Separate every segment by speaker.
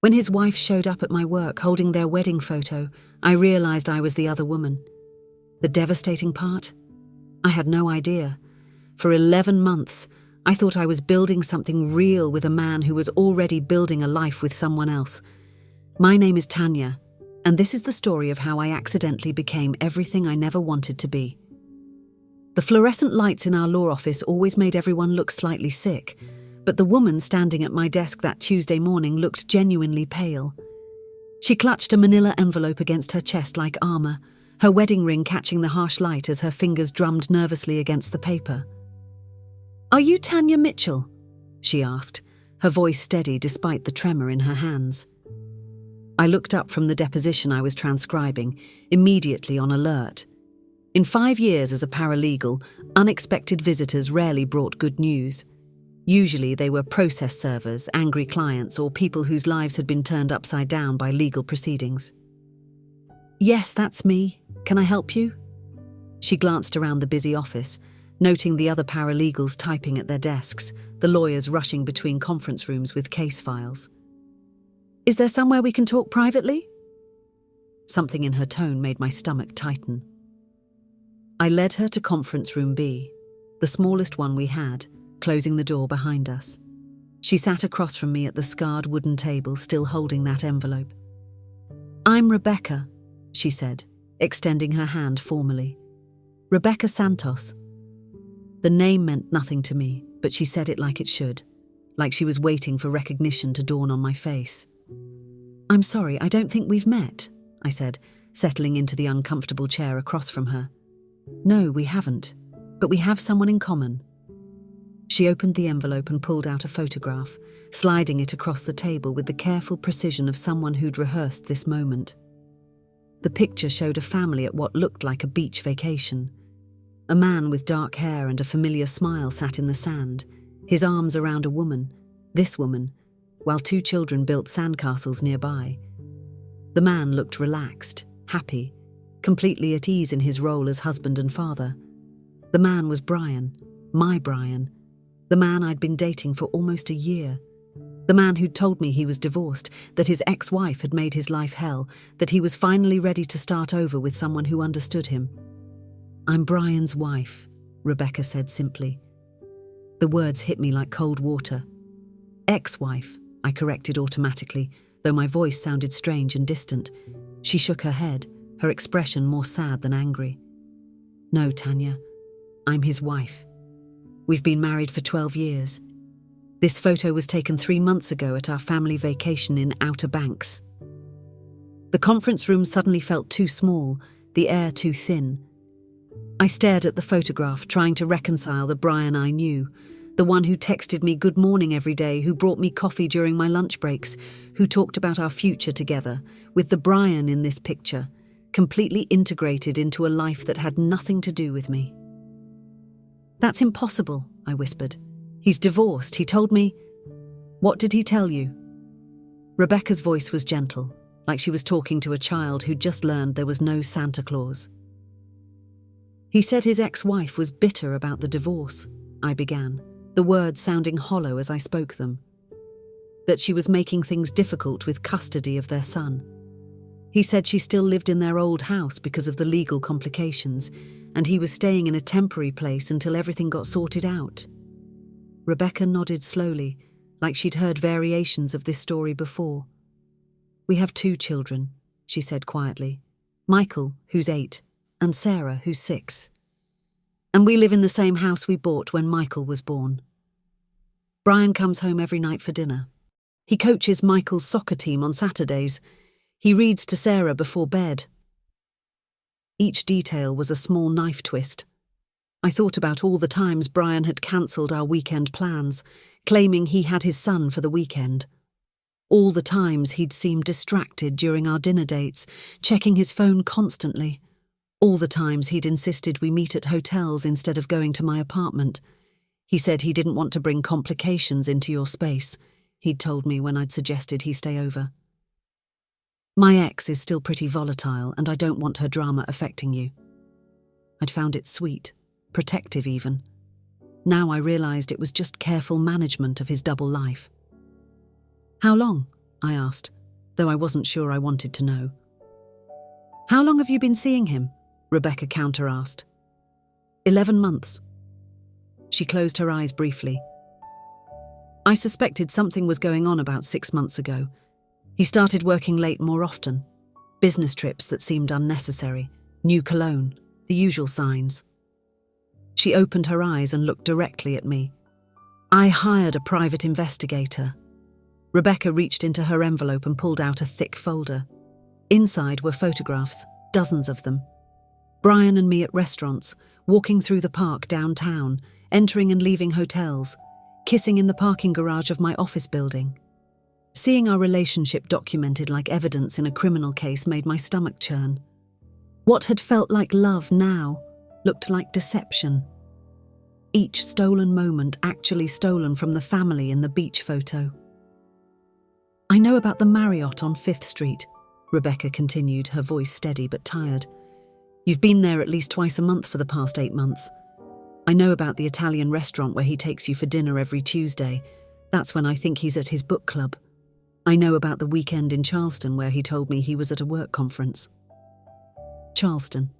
Speaker 1: When his wife showed up at my work holding their wedding photo, I realized I was the other woman. The devastating part? I had no idea. For 11 months, I thought I was building something real with a man who was already building a life with someone else. My name is Tanya, and this is the story of how I accidentally became everything I never wanted to be. The fluorescent lights in our law office always made everyone look slightly sick, but the woman standing at my desk that Tuesday morning looked genuinely pale. She clutched a manila envelope against her chest like armor, her wedding ring catching the harsh light as her fingers drummed nervously against the paper. "Are you Tanya Mitchell?" she asked, her voice steady despite the tremor in her hands. I looked up from the deposition I was transcribing, immediately on alert. In 5 years as a paralegal, unexpected visitors rarely brought good news. Usually they were process servers, angry clients, or people whose lives had been turned upside down by legal proceedings. "Yes, that's me. Can I help you?" She glanced around the busy office, noting the other paralegals typing at their desks, the lawyers rushing between conference rooms with case files. "Is there somewhere we can talk privately?" Something in her tone made my stomach tighten. I led her to conference room B, the smallest one we had, closing the door behind us. She sat across from me at the scarred wooden table, still holding that envelope. "I'm Rebecca," she said, extending her hand formally. "Rebecca Santos." The name meant nothing to me, but she said it like it should, like she was waiting for recognition to dawn on my face. "I'm sorry, I don't think we've met," I said, settling into the uncomfortable chair across from her. "No, we haven't, but we have someone in common." She opened the envelope and pulled out a photograph, sliding it across the table with the careful precision of someone who'd rehearsed this moment. The picture showed a family at what looked like a beach vacation. A man with dark hair and a familiar smile sat in the sand, his arms around a woman, this woman, while 2 children built sandcastles nearby. The man looked relaxed, happy, completely at ease in his role as husband and father. The man was Brian, my Brian, the man I'd been dating for almost a year. The man who'd told me he was divorced, that his ex-wife had made his life hell, that he was finally ready to start over with someone who understood him. "I'm Brian's wife," Rebecca said simply. The words hit me like cold water. "Ex-wife," I corrected automatically, though my voice sounded strange and distant. She shook her head, her expression more sad than angry. "No, Tanya, I'm his wife. We've been married for 12 years. This photo was taken 3 months ago at our family vacation in Outer Banks." The conference room suddenly felt too small, the air too thin. I stared at the photograph, trying to reconcile the Brian I knew, the one who texted me good morning every day, who brought me coffee during my lunch breaks, who talked about our future together, with the Brian in this picture, completely integrated into a life that had nothing to do with me. "That's impossible," I whispered. "He's divorced, he told me." "What did he tell you?" Rebecca's voice was gentle, like she was talking to a child who'd just learned there was no Santa Claus. "He said his ex-wife was bitter about the divorce," I began, the words sounding hollow as I spoke them. "That she was making things difficult with custody of their son. He said she still lived in their old house because of the legal complications, and he was staying in a temporary place until everything got sorted out." Rebecca nodded slowly, like she'd heard variations of this story before. "We have 2 children," she said quietly. "Michael, who's 8, and Sarah, who's 6. And we live in the same house we bought when Michael was born. Brian comes home every night for dinner. He coaches Michael's soccer team on Saturdays. He reads to Sarah before bed." Each detail was a small knife twist. I thought about all the times Brian had cancelled our weekend plans, claiming he had his son for the weekend. All the times he'd seemed distracted during our dinner dates, checking his phone constantly. All the times he'd insisted we meet at hotels instead of going to my apartment. He said he didn't want to bring complications into your space, he'd told me when I'd suggested he stay over. "My ex is still pretty volatile, and I don't want her drama affecting you." I'd found it sweet, protective even. Now I realized it was just careful management of his double life. "How long?" I asked, though I wasn't sure I wanted to know. How long have you been seeing him? Rebecca counter-asked. 11 months. She closed her eyes briefly. I suspected something was going on about 6 months ago. He started working late more often. Business trips that seemed unnecessary. New cologne. The usual signs. She opened her eyes and looked directly at me. I hired a private investigator. Rebecca reached into her envelope and pulled out a thick folder. Inside were photographs, dozens of them. Brian and me at restaurants, walking through the park downtown, entering and leaving hotels, kissing in the parking garage of my office building. Seeing our relationship documented like evidence in a criminal case made my stomach churn. What had felt like love now looked like deception. Each stolen moment actually stolen from the family in the beach photo. I know about the Marriott on 5th Street, Rebecca continued, her voice steady but tired. You've been there at least twice a month for the past 8 months. I know about the Italian restaurant where he takes you for dinner every Tuesday. That's when I think he's at his book club. I know about the weekend in Charleston where he told me he was at a work conference. Charleston.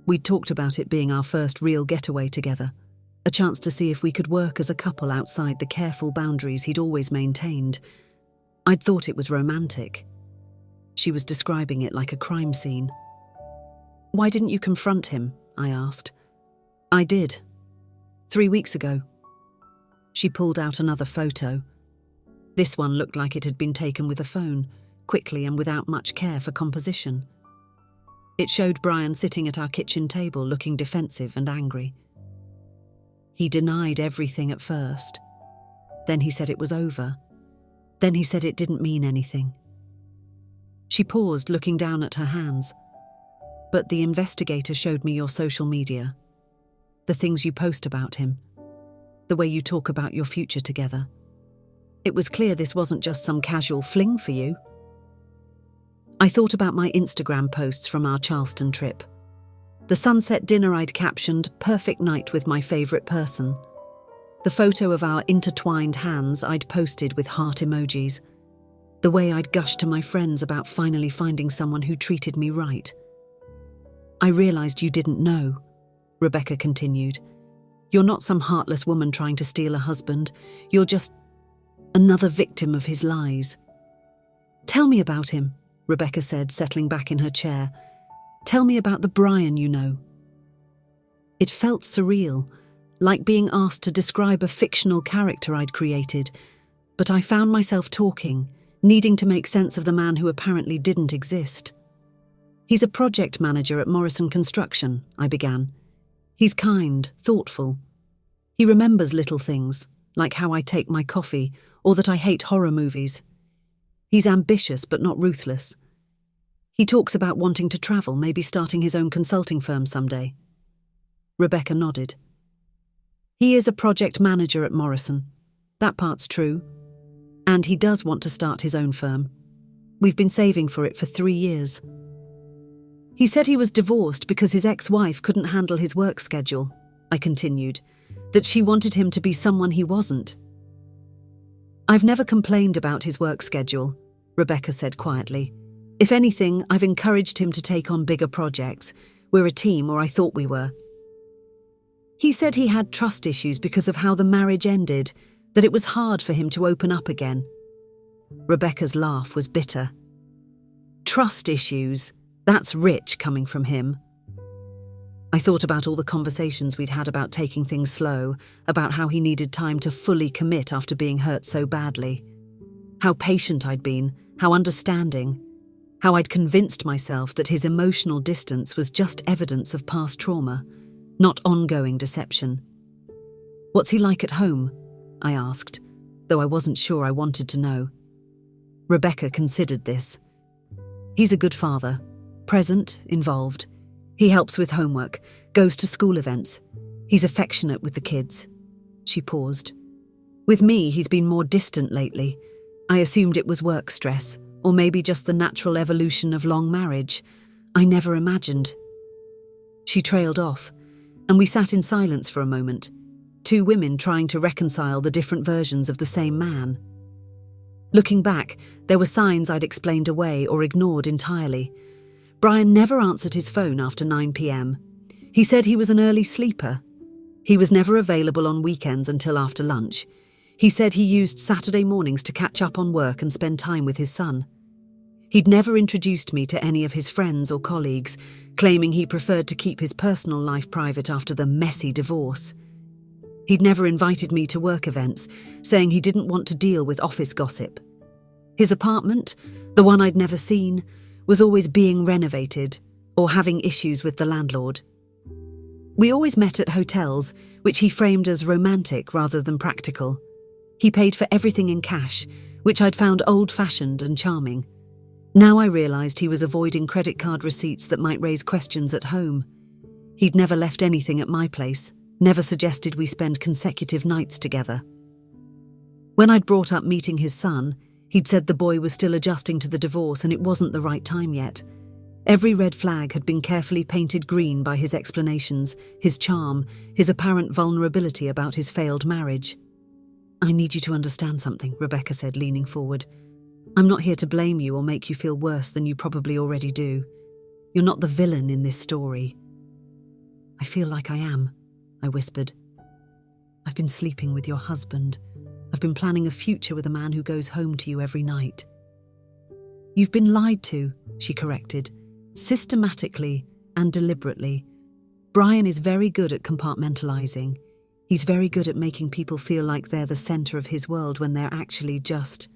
Speaker 1: We'd talked about it being our first real getaway together, a chance to see if we could work as a couple outside the careful boundaries he'd always maintained. I'd thought it was romantic. She was describing it like a crime scene. Why didn't you confront him? I asked. I did. 3 weeks ago. She pulled out another photo. This one looked like it had been taken with a phone, quickly and without much care for composition. It showed Brian sitting at our kitchen table looking defensive and angry. He denied everything at first. Then he said it was over. Then he said it didn't mean anything. She paused, looking down at her hands. But the investigator showed me your social media. The things you post about him. The way you talk about your future together. It was clear this wasn't just some casual fling for you. I thought about my Instagram posts from our Charleston trip. The sunset dinner I'd captioned, "Perfect night with my favourite person." The photo of our intertwined hands I'd posted with heart emojis. The way I'd gushed to my friends about finally finding someone who treated me right. I realised you didn't know, Rebecca continued. You're not some heartless woman trying to steal a husband. You're just another victim of his lies. Tell me about him, Rebecca said, settling back in her chair. Tell me about the Brian you know. It felt surreal, like being asked to describe a fictional character I'd created, but I found myself talking, needing to make sense of the man who apparently didn't exist. He's a project manager at Morrison Construction, I began. He's kind, thoughtful. He remembers little things, like how I take my coffee, or that I hate horror movies. He's ambitious but not ruthless. He talks about wanting to travel, maybe starting his own consulting firm someday. Rebecca nodded. He is a project manager at Morrison. That part's true. And he does want to start his own firm. We've been saving for it for 3 years. He said he was divorced because his ex-wife couldn't handle his work schedule, I continued, that she wanted him to be someone he wasn't. I've never complained about his work schedule, Rebecca said quietly. If anything, I've encouraged him to take on bigger projects. We're a team, or I thought we were. He said he had trust issues because of how the marriage ended, that it was hard for him to open up again. Rebecca's laugh was bitter. Trust issues, that's rich coming from him. I thought about all the conversations we'd had about taking things slow, about how he needed time to fully commit after being hurt so badly. How patient I'd been, how understanding, how I'd convinced myself that his emotional distance was just evidence of past trauma, not ongoing deception. What's he like at home? I asked, though I wasn't sure I wanted to know. Rebecca considered this. He's a good father, present, involved. He helps with homework, goes to school events. He's affectionate with the kids. She paused. With me, he's been more distant lately. I assumed it was work stress, or maybe just the natural evolution of long marriage. I never imagined. She trailed off, and we sat in silence for a moment, 2 women trying to reconcile the different versions of the same man. Looking back, there were signs I'd explained away or ignored entirely. Brian never answered his phone after 9 p.m. He said he was an early sleeper. He was never available on weekends until after lunch. He said he used Saturday mornings to catch up on work and spend time with his son. He'd never introduced me to any of his friends or colleagues, claiming he preferred to keep his personal life private after the messy divorce. He'd never invited me to work events, saying he didn't want to deal with office gossip. His apartment, the one I'd never seen, was always being renovated or having issues with the landlord. We always met at hotels, which he framed as romantic rather than practical. He paid for everything in cash, which I'd found old-fashioned and charming. Now I realised he was avoiding credit card receipts that might raise questions at home. He'd never left anything at my place, never suggested we spend consecutive nights together. When I'd brought up meeting his son, he'd said the boy was still adjusting to the divorce and it wasn't the right time yet. Every red flag had been carefully painted green by his explanations, his charm, his apparent vulnerability about his failed marriage. "I need you to understand something," Rebecca said, leaning forward. "I'm not here to blame you or make you feel worse than you probably already do. You're not the villain in this story." "I feel like I am," I whispered. "I've been sleeping with your husband. I've been planning a future with a man who goes home to you every night." "You've been lied to," she corrected, "systematically and deliberately. Brian is very good at compartmentalizing. He's very good at making people feel like they're the center of his world when they're actually just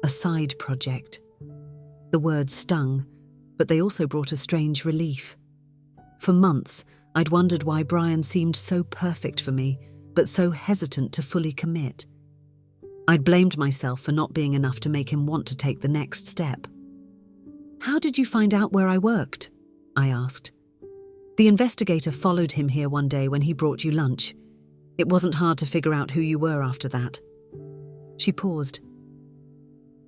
Speaker 1: a side project." The words stung, but they also brought a strange relief. For months, I'd wondered why Brian seemed so perfect for me, but so hesitant to fully commit. I'd blamed myself for not being enough to make him want to take the next step. "How did you find out where I worked?" I asked. "The investigator followed him here one day when he brought you lunch. It wasn't hard to figure out who you were after that." She paused.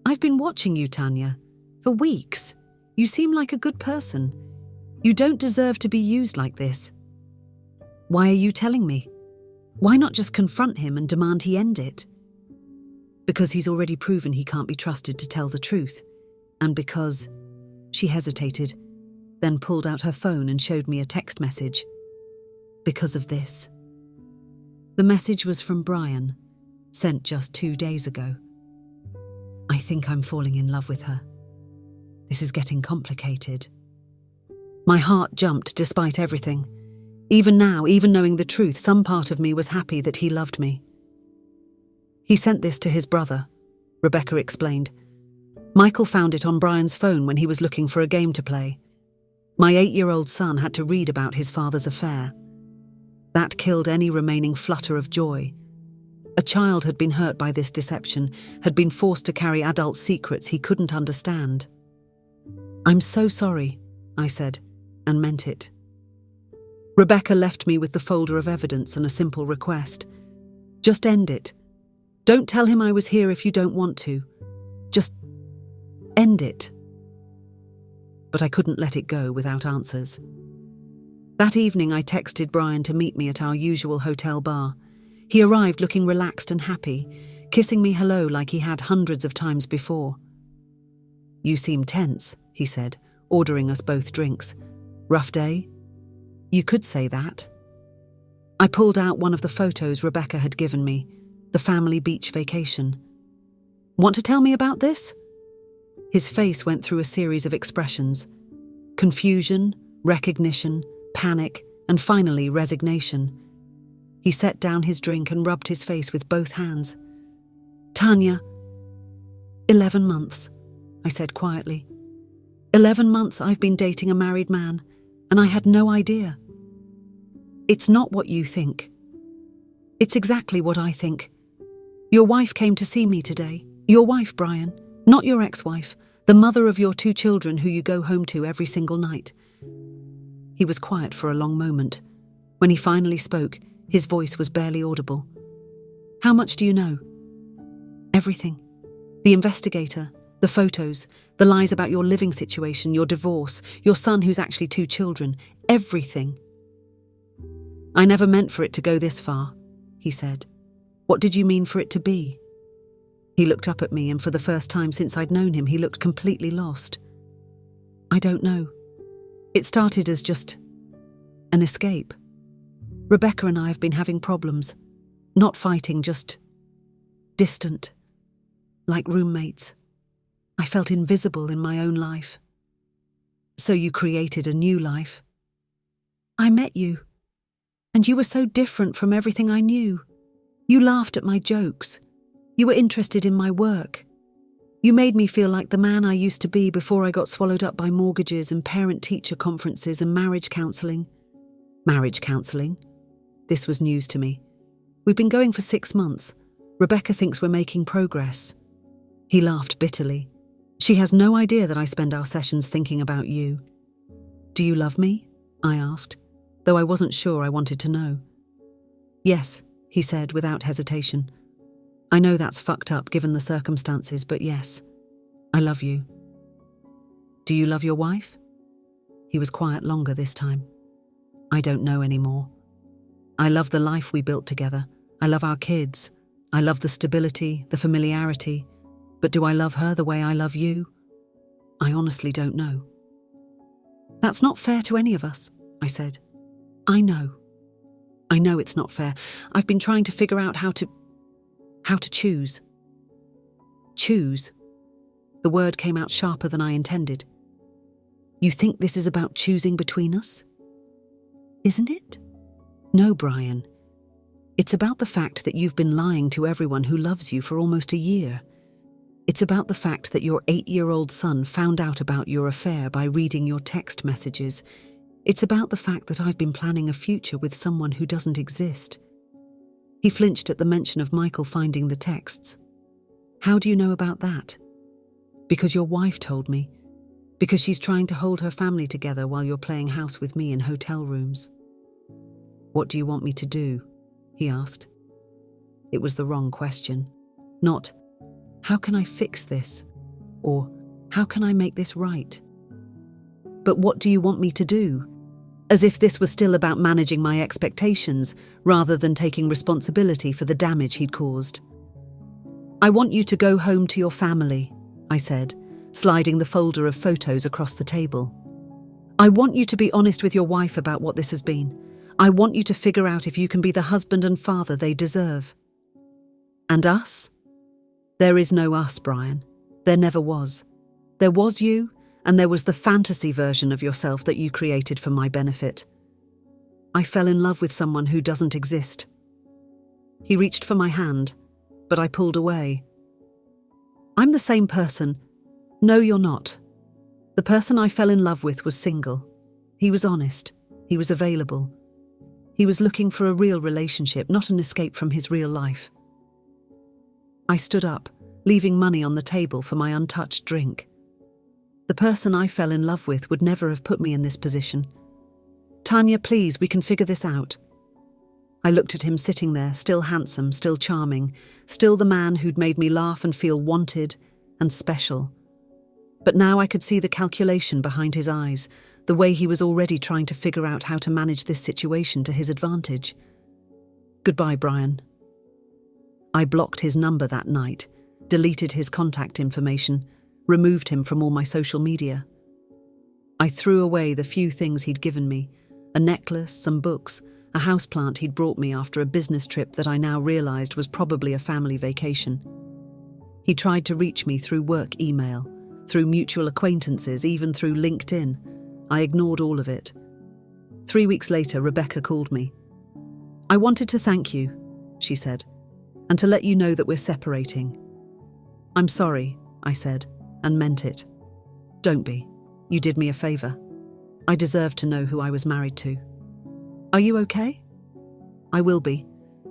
Speaker 1: "I've been watching you, Tanya, for weeks. You seem like a good person. You don't deserve to be used like this. Why are you telling me? Why not just confront him and demand he end it?" "Because he's already proven he can't be trusted to tell the truth. And because..." She hesitated, then pulled out her phone and showed me a text message. "Because of this." The message was from Brian, sent just 2 days ago. "I think I'm falling in love with her. This is getting complicated." My heart jumped despite everything. Even now, even knowing the truth, some part of me was happy that he loved me. "He sent this to his brother," Rebecca explained. "Michael found it on Brian's phone when he was looking for a game to play. My 8-year-old son had to read about his father's affair. That killed any remaining flutter of joy. A child had been hurt by this deception, had been forced to carry adult secrets he couldn't understand." "I'm so sorry," I said, and meant it. Rebecca left me with the folder of evidence and a simple request. "Just end it. Don't tell him I was here if you don't want to. Just end it." But I couldn't let it go without answers. That evening I texted Brian to meet me at our usual hotel bar. He arrived looking relaxed and happy, kissing me hello like he had hundreds of times before. "You seem tense," he said, ordering us both drinks. "Rough day?" "You could say that." I pulled out one of the photos Rebecca had given me, the family beach vacation. "Want to tell me about this?" His face went through a series of expressions: confusion, recognition, panic, and finally resignation. He set down his drink and rubbed his face with both hands. "Tanya, 11 months, I said quietly. 11 months I've been dating a married man, and I had no idea. It's not what you think. It's exactly what I think. Your wife came to see me today. Your wife, Brian, not your ex-wife, the mother of your 2 children who you go home to every single night." He was quiet for a long moment. When he finally spoke, his voice was barely audible. "How much do you know?" "Everything. The investigator, the photos, the lies about your living situation, your divorce, your son who's actually 2 children, everything." "I never meant for it to go this far," he said. "What did you mean for it to be?" He looked up at me, and for the first time since I'd known him, he looked completely lost. I don't know. It started as just an escape. Rebecca and I have been having problems. Not fighting, just distant. Like roommates. I felt invisible in my own life. So you created a new life. I met you. And you were so different from everything I knew. You laughed at my jokes. You were interested in my work. You made me feel like the man I used to be before I got swallowed up by mortgages and parent-teacher conferences and marriage counselling. Marriage counselling? This was news to me. We've been going for 6 months. Rebecca thinks we're making progress. He laughed bitterly. She has no idea that I spend our sessions thinking about you. Do you love me? I asked, though I wasn't sure I wanted to know. Yes, he said without hesitation. I know that's fucked up given the circumstances, but yes, I love you. Do you love your wife? He was quiet longer this time. I don't know anymore. I love the life we built together. I love our kids. I love the stability, the familiarity. But do I love her the way I love you? I honestly don't know. That's not fair to any of us, I said. I know. I know it's not fair. I've been trying to figure out how to choose. Choose. The word came out sharper than I intended. You think this is about choosing between us? Isn't it? No, Brian. It's about the fact that you've been lying to everyone who loves you for almost a year. It's about the fact that your 8-year-old son found out about your affair by reading your text messages. It's about the fact that I've been planning a future with someone who doesn't exist. He flinched at the mention of Michael finding the texts. How do you know about that? Because your wife told me. Because she's trying to hold her family together while you're playing house with me in hotel rooms. What do you want me to do? He asked. It was the wrong question. Not, how can I fix this? Or, how can I make this right? But what do you want me to do? As if this was still about managing my expectations, rather than taking responsibility for the damage he'd caused. I want you to go home to your family, I said, sliding the folder of photos across the table. I want you to be honest with your wife about what this has been. I want you to figure out if you can be the husband and father they deserve. And us? There is no us, Brian. There never was. There was you, and there was the fantasy version of yourself that you created for my benefit. I fell in love with someone who doesn't exist. He reached for my hand, but I pulled away. I'm the same person. No, you're not. The person I fell in love with was single. He was honest. He was available. He was looking for a real relationship, not an escape from his real life. I stood up, leaving money on the table for my untouched drink. The person I fell in love with would never have put me in this position. Tanya, please, we can figure this out. I looked at him sitting there, still handsome, still charming, still the man who'd made me laugh and feel wanted and special. But now I could see the calculation behind his eyes, the way he was already trying to figure out how to manage this situation to his advantage. Goodbye, Brian. I blocked his number that night, deleted his contact information, removed him from all my social media. I threw away the few things he'd given me, a necklace, some books, a houseplant he'd brought me after a business trip that I now realized was probably a family vacation. He tried to reach me through work email, through mutual acquaintances, even through LinkedIn. I ignored all of it. 3 weeks later, Rebecca called me. I wanted to thank you, she said, and to let you know that we're separating. I'm sorry, I said, and meant it. Don't be. You did me a favor. I deserve to know who I was married to. Are you okay? I will be.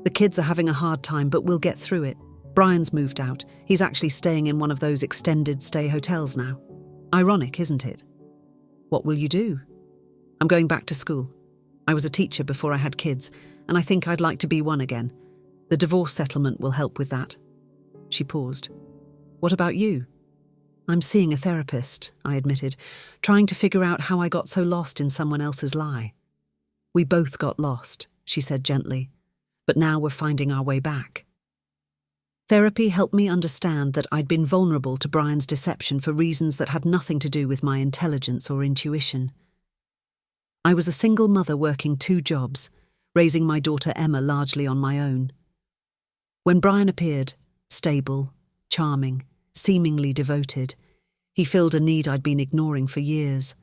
Speaker 1: The kids are having a hard time, but we'll get through it. Brian's moved out. He's actually staying in one of those extended stay hotels now. Ironic, isn't it? What will you do? I'm going back to school. I was a teacher before I had kids, and I think I'd like to be one again. The divorce settlement will help with that. She paused. What about you? I'm seeing a therapist, I admitted, trying to figure out how I got so lost in someone else's lie. We both got lost, she said gently, but now we're finding our way back. Therapy helped me understand that I'd been vulnerable to Brian's deception for reasons that had nothing to do with my intelligence or intuition. I was a single mother working 2 jobs, raising my daughter Emma largely on my own. When Brian appeared, stable, charming, seemingly devoted, he filled a need I'd been ignoring for years.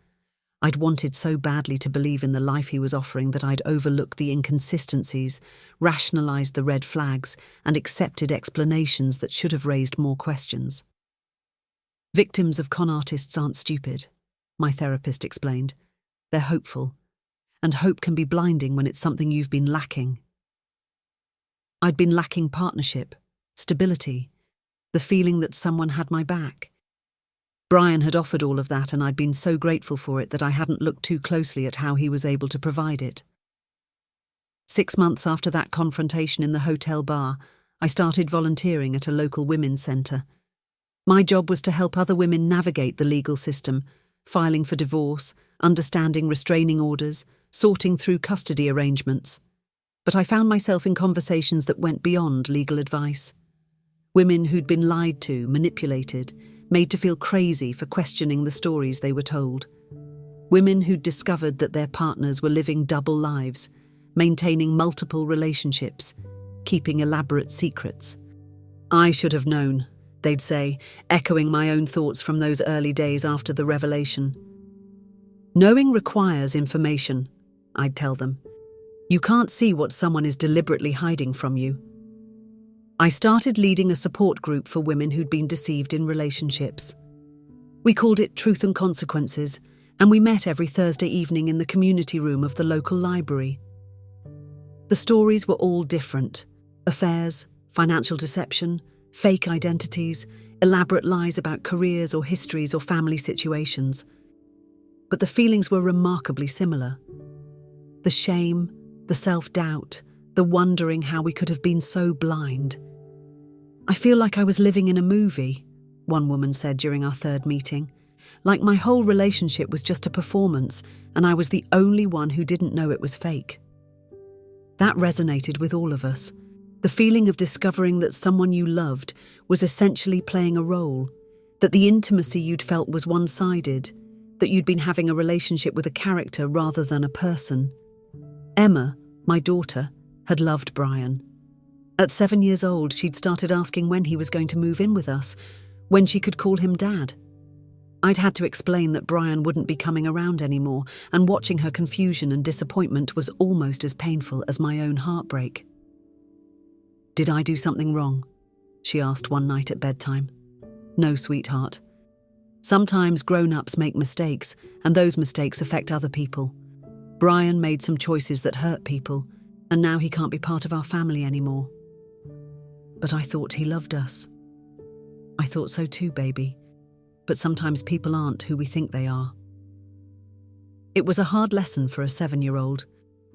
Speaker 1: I'd wanted so badly to believe in the life he was offering that I'd overlooked the inconsistencies, rationalized the red flags, and accepted explanations that should have raised more questions. Victims of con artists aren't stupid, my therapist explained. They're hopeful, and hope can be blinding when it's something you've been lacking. I'd been lacking partnership, stability, the feeling that someone had my back. Brian had offered all of that, and I'd been so grateful for it that I hadn't looked too closely at how he was able to provide it. 6 months after that confrontation in the hotel bar, I started volunteering at a local women's centre. My job was to help other women navigate the legal system, filing for divorce, understanding restraining orders, sorting through custody arrangements. But I found myself in conversations that went beyond legal advice. Women who'd been lied to, manipulated, made to feel crazy for questioning the stories they were told. Women who'd discovered that their partners were living double lives, maintaining multiple relationships, keeping elaborate secrets. I should have known, they'd say, echoing my own thoughts from those early days after the revelation. Knowing requires information, I'd tell them. You can't see what someone is deliberately hiding from you. I started leading a support group for women who'd been deceived in relationships. We called it Truth and Consequences, and we met every Thursday evening in the community room of the local library. The stories were all different: affairs, financial deception, fake identities, elaborate lies about careers or histories or family situations. But the feelings were remarkably similar. The shame, the self-doubt, the wondering how we could have been so blind. I feel like I was living in a movie, one woman said during our 3rd meeting. Like my whole relationship was just a performance, and I was the only one who didn't know it was fake. That resonated with all of us. The feeling of discovering that someone you loved was essentially playing a role, that the intimacy you'd felt was one-sided, that you'd been having a relationship with a character rather than a person. Emma, my daughter, had loved Brian. At 7 years old, she'd started asking when he was going to move in with us, when she could call him Dad. I'd had to explain that Brian wouldn't be coming around anymore, and watching her confusion and disappointment was almost as painful as my own heartbreak. "Did I do something wrong?" she asked one night at bedtime. "No, sweetheart. Sometimes grown-ups make mistakes, and those mistakes affect other people. Brian made some choices that hurt people, and now he can't be part of our family anymore. But I thought he loved us." "I thought so too, baby. But sometimes people aren't who we think they are." It was a hard lesson for a 7-year-old,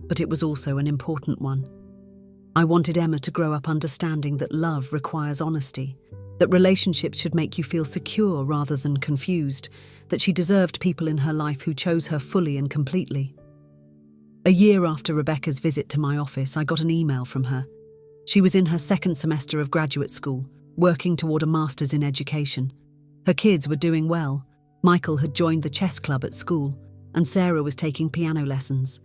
Speaker 1: but it was also an important one. I wanted Emma to grow up understanding that love requires honesty, that relationships should make you feel secure rather than confused, that she deserved people in her life who chose her fully and completely. A year after Rebecca's visit to my office, I got an email from her. She was in her 2nd semester of graduate school, working toward a master's in education. Her kids were doing well. Michael had joined the chess club at school, and Sarah was taking piano lessons.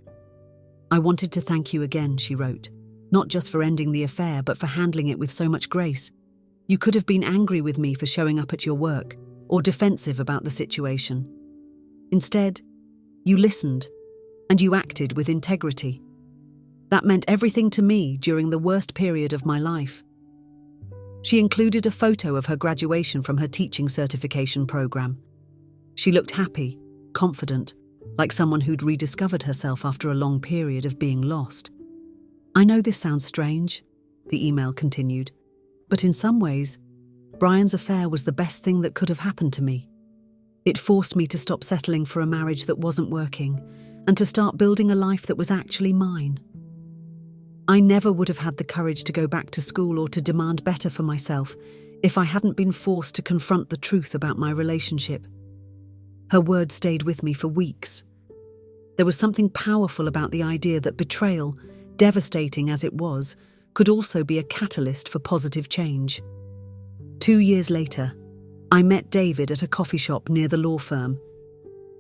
Speaker 1: "I wanted to thank you again," she wrote, "not just for ending the affair, but for handling it with so much grace. You could have been angry with me for showing up at your work, or defensive about the situation. Instead, you listened, and you acted with integrity. That meant everything to me during the worst period of my life." She included a photo of her graduation from her teaching certification program. She looked happy, confident, like someone who'd rediscovered herself after a long period of being lost. "I know this sounds strange," the email continued, "but in some ways, Brian's affair was the best thing that could have happened to me. It forced me to stop settling for a marriage that wasn't working, and to start building a life that was actually mine. I never would have had the courage to go back to school or to demand better for myself if I hadn't been forced to confront the truth about my relationship." Her words stayed with me for weeks. There was something powerful about the idea that betrayal, devastating as it was, could also be a catalyst for positive change. 2 years later, I met David at a coffee shop near the law firm.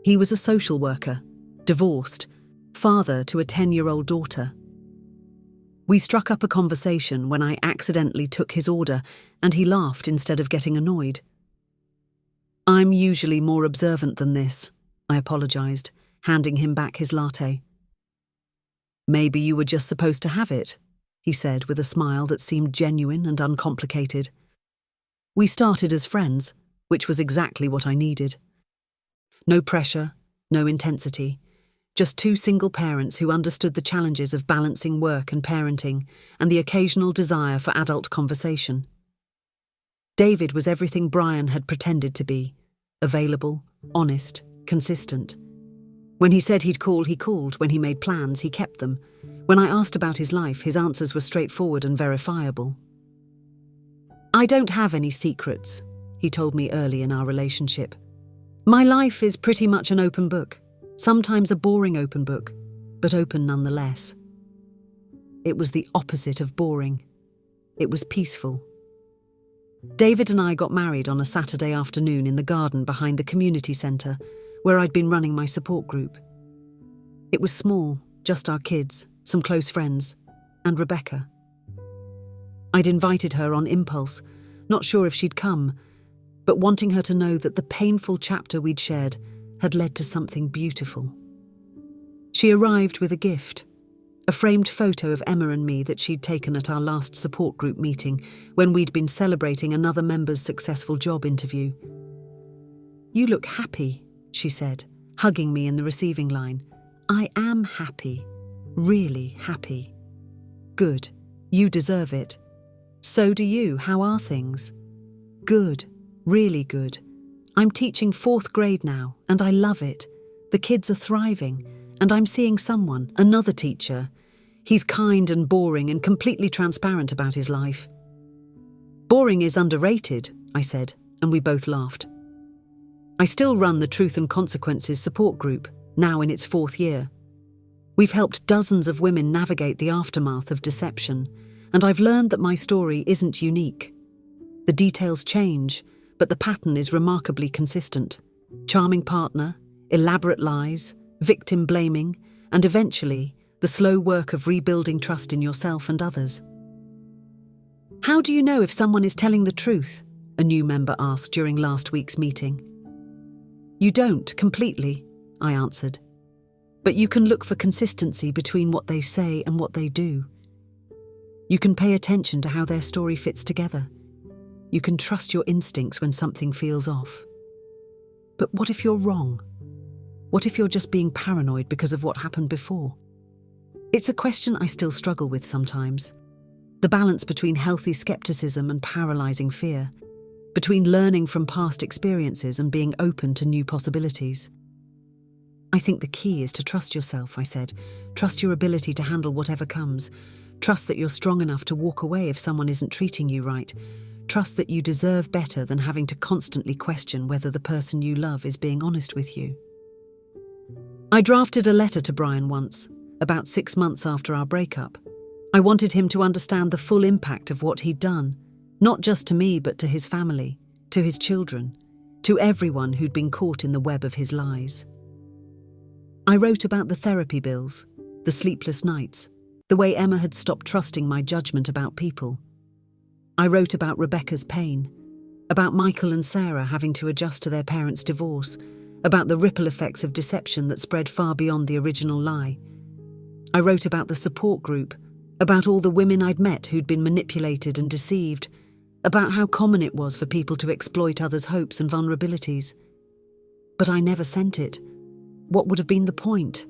Speaker 1: He was a social worker, divorced, father to a 10-year-old daughter. We struck up a conversation when I accidentally took his order and he laughed instead of getting annoyed. "I'm usually more observant than this," I apologized, handing him back his latte. "Maybe you were just supposed to have it," he said with a smile that seemed genuine and uncomplicated. We started as friends, which was exactly what I needed. No pressure, no intensity, just two single parents who understood the challenges of balancing work and parenting and the occasional desire for adult conversation. David was everything Brian had pretended to be: available, honest, consistent. When he said he'd call, he called. When he made plans, he kept them. When I asked about his life, his answers were straightforward and verifiable. "I don't have any secrets," he told me early in our relationship. "My life is pretty much an open book, sometimes a boring open book, but open nonetheless." It was the opposite of boring. It was peaceful. David and I got married on a Saturday afternoon in the garden behind the community centre, where I'd been running my support group. It was small, just our kids, some close friends, and Rebecca. I'd invited her on impulse, not sure if she'd come, but wanting her to know that the painful chapter we'd shared had led to something beautiful. She arrived with a gift, a framed photo of Emma and me that she'd taken at our last support group meeting when we'd been celebrating another member's successful job interview. "You look happy," she said, hugging me in the receiving line. "I am happy, really happy." "Good, you deserve it." "So do you. How are things?" "Good, really good. I'm teaching 4th grade now, and I love it. The kids are thriving, and I'm seeing someone, another teacher. He's kind and boring and completely transparent about his life." "Boring is underrated," I said, and we both laughed. I still run the Truth and Consequences support group, now in its 4th year. We've helped dozens of women navigate the aftermath of deception, and I've learned that my story isn't unique. The details change, but the pattern is remarkably consistent. Charming partner, elaborate lies, victim blaming, and eventually, the slow work of rebuilding trust in yourself and others. "How do you know if someone is telling the truth?" a new member asked during last week's meeting. "You don't, completely," I answered. "But you can look for consistency between what they say and what they do. You can pay attention to how their story fits together. You can trust your instincts when something feels off. But what if you're wrong? What if you're just being paranoid because of what happened before?" It's a question I still struggle with sometimes. The balance between healthy skepticism and paralyzing fear, between learning from past experiences and being open to new possibilities. "I think the key is to trust yourself," I said. "Trust your ability to handle whatever comes. Trust that you're strong enough to walk away if someone isn't treating you right. Trust that you deserve better than having to constantly question whether the person you love is being honest with you." I drafted a letter to Brian once, about 6 months after our breakup. I wanted him to understand the full impact of what he'd done, not just to me but to his family, to his children, to everyone who'd been caught in the web of his lies. I wrote about the therapy bills, the sleepless nights, the way Emma had stopped trusting my judgment about people. I wrote about Rebecca's pain, about Michael and Sarah having to adjust to their parents' divorce, about the ripple effects of deception that spread far beyond the original lie. I wrote about the support group, about all the women I'd met who'd been manipulated and deceived, about how common it was for people to exploit others' hopes and vulnerabilities. But I never sent it. What would have been the point?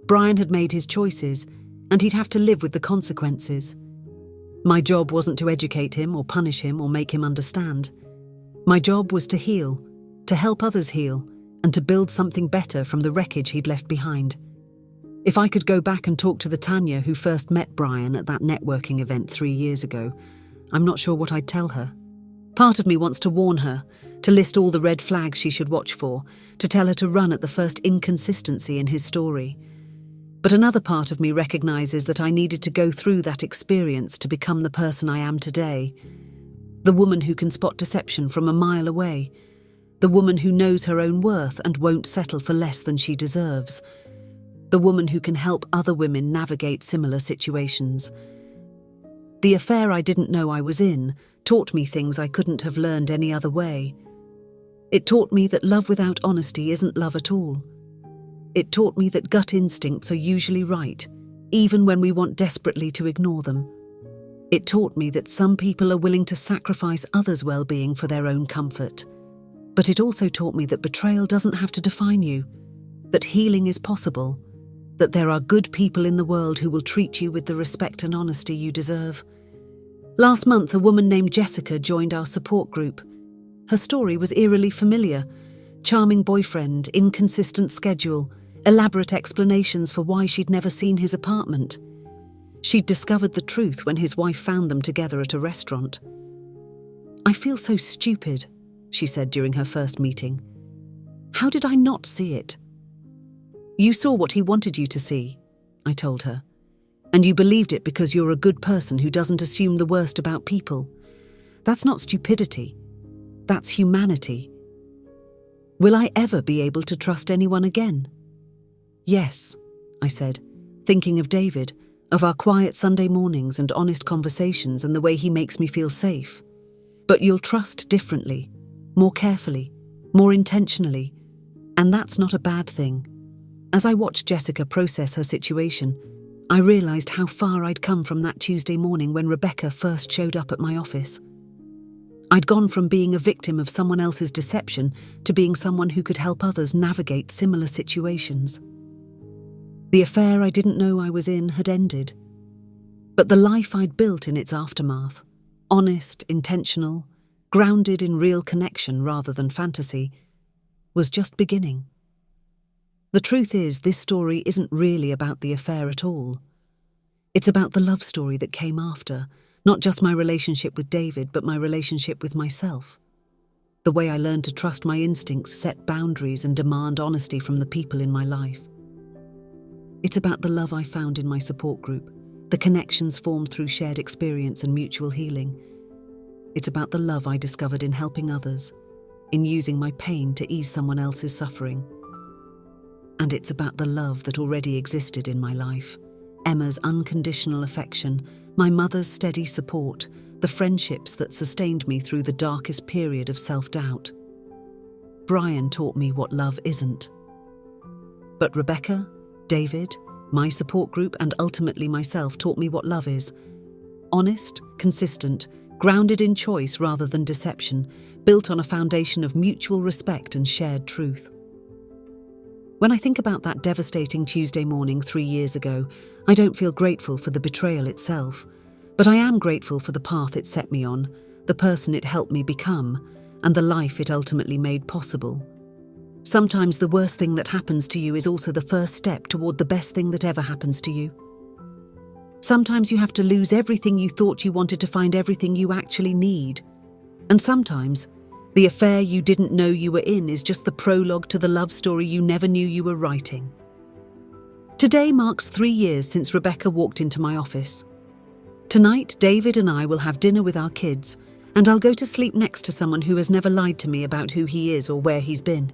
Speaker 1: Brian had made his choices, and he'd have to live with the consequences. My job wasn't to educate him or punish him or make him understand. My job was to heal, to help others heal, and to build something better from the wreckage he'd left behind. If I could go back and talk to the Tanya who first met Brian at that networking event 3 years ago, I'm not sure what I'd tell her. Part of me wants to warn her, to list all the red flags she should watch for, to tell her to run at the first inconsistency in his story. But another part of me recognizes that I needed to go through that experience to become the person I am today. The woman who can spot deception from a mile away. The woman who knows her own worth and won't settle for less than she deserves. The woman who can help other women navigate similar situations. The affair I didn't know I was in taught me things I couldn't have learned any other way. It taught me that love without honesty isn't love at all. It taught me that gut instincts are usually right, even when we want desperately to ignore them. It taught me that some people are willing to sacrifice others' well-being for their own comfort. But it also taught me that betrayal doesn't have to define you, that healing is possible, that there are good people in the world who will treat you with the respect and honesty you deserve. Last month, a woman named Jessica joined our support group. Her story was eerily familiar. Charming boyfriend, inconsistent schedule, elaborate explanations for why she'd never seen his apartment. She'd discovered the truth when his wife found them together at a restaurant. "I feel so stupid," she said during her first meeting. "How did I not see it?" "You saw what he wanted you to see," I told her. "And you believed it because you're a good person who doesn't assume the worst about people. That's not stupidity. That's humanity. Will I ever be able to trust anyone again?" "Yes," I said, thinking of David, of our quiet Sunday mornings and honest conversations and the way he makes me feel safe. "But you'll trust differently, more carefully, more intentionally, and that's not a bad thing." As I watched Jessica process her situation, I realized how far I'd come from that Tuesday morning when Rebecca first showed up at my office. I'd gone from being a victim of someone else's deception to being someone who could help others navigate similar situations. The affair I didn't know I was in had ended, but the life I'd built in its aftermath, honest, intentional, grounded in real connection rather than fantasy, was just beginning. The truth is, this story isn't really about the affair at all. It's about the love story that came after, not just my relationship with David, but my relationship with myself. The way I learned to trust my instincts, set boundaries, and demand honesty from the people in my life. It's about the love I found in my support group, the connections formed through shared experience and mutual healing. It's about the love I discovered in helping others, in using my pain to ease someone else's suffering. And it's about the love that already existed in my life. Emma's unconditional affection, my mother's steady support, the friendships that sustained me through the darkest period of self-doubt. Brian taught me what love isn't. But Rebecca, David, my support group, and ultimately myself taught me what love is. Honest, consistent, grounded in choice rather than deception, built on a foundation of mutual respect and shared truth. When I think about that devastating Tuesday morning 3 years ago, I don't feel grateful for the betrayal itself, but I am grateful for the path it set me on, the person it helped me become, and the life it ultimately made possible. Sometimes the worst thing that happens to you is also the first step toward the best thing that ever happens to you. Sometimes you have to lose everything you thought you wanted to find everything you actually need. And sometimes the affair you didn't know you were in is just the prologue to the love story you never knew you were writing. Today marks 3 years since Rebecca walked into my office. Tonight, David and I will have dinner with our kids, and I'll go to sleep next to someone who has never lied to me about who he is or where he's been.